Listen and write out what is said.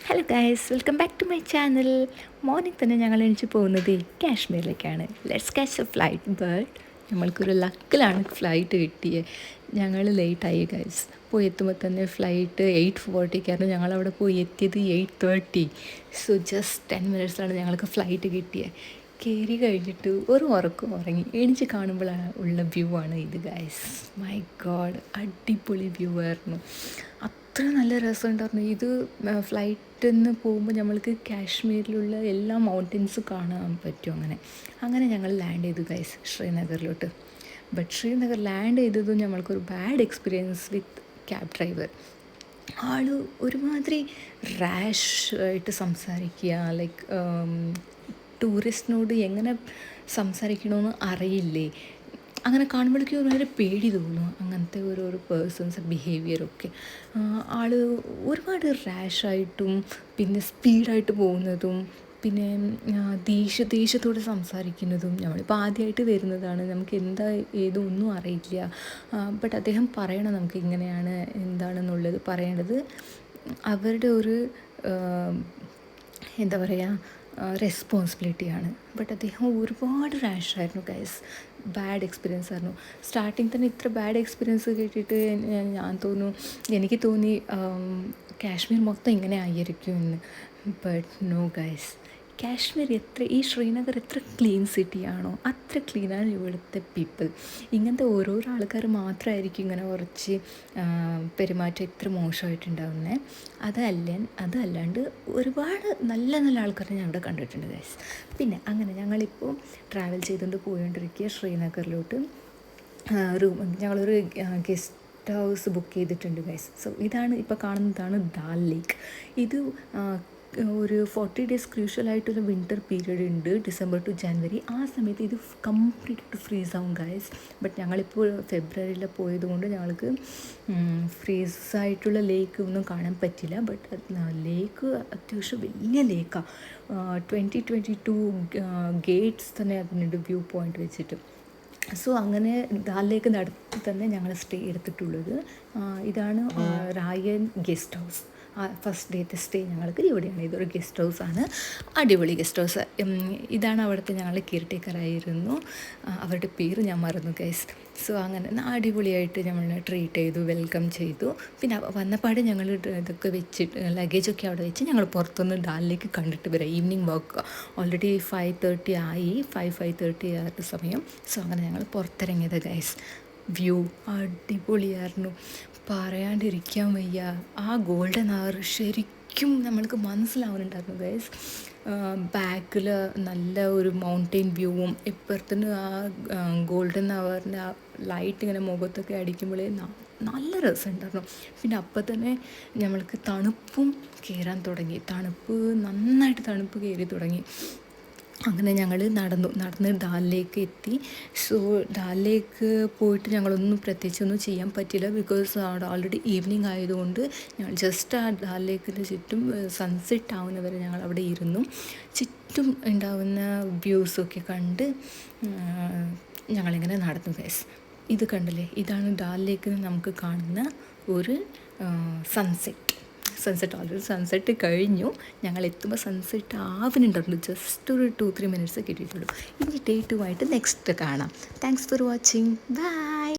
Hello guys, welcome back to my channel. Morning തന്നെ ഞങ്ങൾ എണീച്ച് പോകുന്നത് കാശ്മീരിലേക്കാണ്. Let's catch a flight. But നമ്മൾക്കൊരു ലക്കിലാണ് ഫ്ലൈറ്റ് കിട്ടിയത്. ഞങ്ങൾ ലേറ്റായി ഗൈസ്. പോയി എത്തുമ്പോൾ തന്നെ ഫ്ലൈറ്റ് 8:40 ഞങ്ങളവിടെ പോയി എത്തിയത് 8:30. സോ ജസ്റ്റ് 10 മിനിറ്റ്സിലാണ് ഞങ്ങൾക്ക് ഫ്ലൈറ്റ് കിട്ടിയത്. കയറി കഴിഞ്ഞിട്ട് ഒരു ഉറക്കം ഉറങ്ങി. എണീച്ച് കാണുമ്പോഴാണ് ഉള്ള വ്യൂ ആണ് ഇത് ഗൈസ്. മൈ ഗോഡ്, അടിപൊളി വ്യൂ ആയിരുന്നു. അത്ര നല്ല രസമുണ്ടായിരുന്നു. ഇത് ഫ്ലൈറ്റിൽ നിന്ന് പോകുമ്പോൾ നമ്മൾക്ക് കാശ്മീരിലുള്ള എല്ലാ മൗണ്ടൻസും കാണാൻ പറ്റും. അങ്ങനെ ഞങ്ങൾ ലാൻഡ് ചെയ്തു ഗൈസ് ശ്രീനഗറിലോട്ട്. ബട്ട് ശ്രീനഗർ ലാൻഡ് ചെയ്തതും നമ്മൾക്കൊരു bad experience with cab driver. ആൾ ഒരുമാതിരി റാഷ് ആയിട്ട് സംസാരിക്കുക. ലൈക്ക് ടൂറിസ്റ്റിനോട് എങ്ങനെ സംസാരിക്കണമെന്ന് അറിയില്ലേ. അങ്ങനെ കാണുമ്പോഴേക്കും വളരെ പേടി തോന്നും. അങ്ങനത്തെ ഓരോരോ പേഴ്സൺസ് ബിഹേവിയറൊക്കെ. ആൾ ഒരുപാട് റാഷായിട്ടും പിന്നെ സ്പീഡായിട്ട് പോകുന്നതും പിന്നെ ദേഷ്യത്തോടെ സംസാരിക്കുന്നതും. നമ്മളിപ്പോൾ ആദ്യമായിട്ട് വരുന്നതാണ്, നമുക്ക് എന്താ ഏതൊന്നും അറിയില്ല. ബട്ട് അദ്ദേഹം പറയണം നമുക്ക് ഇങ്ങനെയാണ് എന്താണെന്നുള്ളത് പറയേണ്ടത്. അവരുടെ ഒരു എന്താ പറയുക റെസ്പോൺസിബിലിറ്റിയാണ്. ബട്ട് അദ്ദേഹം ഒരുപാട് റാഷായിരുന്നു ഗൈസ്. ബാഡ് എക്സ്പീരിയൻസ് ആയിരുന്നു. സ്റ്റാർട്ടിങ് തന്നെ ഇത്ര ബാഡ് എക്സ്പീരിയൻസ് കേട്ടിട്ട് എനിക്ക് തോന്നി കാശ്മീർ മൊത്തം ഇങ്ങനെ ആയിരിക്കും എന്ന്. ബട്ട് നോ ഗൈസ്, കാശ്മീർ ഈ ശ്രീനഗർ എത്ര ക്ലീൻ സിറ്റിയാണോ അത്ര ക്ലീനാണ് ഇവിടുത്തെ പീപ്പിൾ. ഇങ്ങനത്തെ ഓരോരോ ആൾക്കാർ മാത്രമായിരിക്കും ഇങ്ങനെ കുറച്ച് പെരുമാറ്റം ഇത്ര മോശമായിട്ടുണ്ടാകുന്നത്. അതല്ലാണ്ട് ഒരുപാട് നല്ല നല്ല ആൾക്കാരെ ഞാൻ ഇവിടെ കണ്ടിട്ടുണ്ട് ഗൈസ്. പിന്നെ അങ്ങനെ ഞങ്ങളിപ്പോൾ ട്രാവൽ ചെയ്തുകൊണ്ട് പോയിക്കൊണ്ടിരിക്കുക ശ്രീനഗറിലോട്ട്. ഞങ്ങളൊരു ഗസ്റ്റ് ഹൗസ് ബുക്ക് ചെയ്തിട്ടുണ്ട് ഗൈസ്. സോ ഇതാണ് ഇപ്പോൾ കാണുന്നതാണ് ദാൽ ലേക്ക്. ഇത് ഒരു 40 days ക്രൂഷ്യലായിട്ടൊരു വിൻ്റർ പീരീഡ് ഉണ്ട്, ഡിസംബർ ടു ജനുവരി. ആ സമയത്ത് ഇത് കംപ്ലീറ്റ് ഫ്രീസ് ആവും ഗൈസ്. ബട്ട് ഞങ്ങളിപ്പോൾ ഫെബ്രുവരിയിൽ പോയതുകൊണ്ട് ഞങ്ങൾക്ക് ഫ്രീസായിട്ടുള്ള ലേക്ക് ഒന്നും കാണാൻ പറ്റില്ല. ബട്ട് ലേക്ക് അത്യാവശ്യം വലിയ ലേക്കാണ്. 22 ഗേറ്റ്സ് തന്നെ അതിനുണ്ട് വ്യൂ പോയിൻ്റ് വെച്ചിട്ട്. സോ അങ്ങനെ ദാലിലേക്ക് നടത്തി തന്നെ ഞങ്ങൾ സ്റ്റേ എടുത്തിട്ടുള്ളത്. ഇതാണ് Rayan guest house. First ഡേത്തെ stay ഞങ്ങൾക്ക് ഇവിടെയാണ്. ഇതൊരു ഗസ്റ്റ് ഹൗസാണ്, അടിപൊളി ഗസ്റ്റ് ഹൗസ്. ഇതാണ് അവിടുത്തെ ഞങ്ങളുടെ കെയർ ടേക്കറായിരുന്നു. അവരുടെ പേര് ഞാൻ മറന്നു ഗൈസ്. സോ അങ്ങനെ അടിപൊളിയായിട്ട് നമ്മൾ ട്രീറ്റ് ചെയ്തു, വെൽക്കം ചെയ്തു. പിന്നെ വന്നപാട് ഞങ്ങൾ ഇതൊക്കെ വെച്ചിട്ട് ലഗേജൊക്കെ അവിടെ വെച്ച് ഞങ്ങൾ പുറത്തുനിന്ന് ഡാലിലേക്ക് കണ്ടിട്ട് വരാം. ഈവനിങ് വാക്ക് ഓൾറെഡി 5:30 ആയി, 5:30 ആയ സമയം. സോ അങ്ങനെ ഞങ്ങൾ പുറത്തിറങ്ങിയത് ഗൈസ്. വ്യൂ അടിപൊളിയായിരുന്നു, പറയാണ്ടിരിക്കാൻ വയ്യ. ആ ഗോൾഡൻ അവർ ശരിക്കും നമ്മൾക്ക് മനസ്സിലാവുന്നുണ്ടായിരുന്നു ഗൈസ്. ബാക്കിൽ നല്ല ഒരു മൗണ്ടെയിൻ വ്യൂവും ഇപ്പുറത്തുനിന്ന് ആ ഗോൾഡൻ അവറിൻ്റെ ആ ലൈറ്റ് ഇങ്ങനെ മുഖത്തൊക്കെ അടിക്കുമ്പോഴേ നല്ല രസമുണ്ടായിരുന്നു. പിന്നെ അപ്പം തന്നെ നമ്മൾക്ക് തണുപ്പും കയറാൻ തുടങ്ങി. നന്നായിട്ട് തണുപ്പ് കയറി തുടങ്ങി. അങ്ങനെ ഞങ്ങൾ നടന്ന് ഡാലിലേക്ക് എത്തി. സോ ഡാലിലേക്ക് പോയിട്ട് ഞങ്ങളൊന്നും പ്രത്യേകിച്ചൊന്നും ചെയ്യാൻ പറ്റില്ല. ബിക്കോസ് അവിടെ ഓൾറെഡി ഈവനിങ് ആയതുകൊണ്ട് ഞങ്ങൾ ജസ്റ്റ് ആ ഡാലിലേക്കിൻ്റെ ചുറ്റും സൺസെറ്റ് ആവുന്നവരെ ഞങ്ങൾ അവിടെ ഇരുന്നു. ചുറ്റും ഉണ്ടാവുന്ന വ്യൂസൊക്കെ കണ്ട് ഞങ്ങളിങ്ങനെ നടന്നു ഗൈസ്. ഇത് കണ്ടില്ലേ, ഇതാണ് ഡാലിലേക്ക് നമുക്ക് കാണുന്ന ഒരു സൺസെറ്റ് ഓൾറെഡി സൺസെറ്റ് കഴിഞ്ഞു. ഞങ്ങൾ എത്തുമ്പോൾ സൺസെറ്റ് ആവുന്നുണ്ടായിരുന്നു. ജസ്റ്റ് ഒരു 2-3 മിനിറ്റ്സ് കിട്ടിയിട്ടുള്ളൂ. ഇനി ഡേ 2 ആയിട്ട് നെക്സ്റ്റ് കാണാം. Thanks for watching. ബൈ.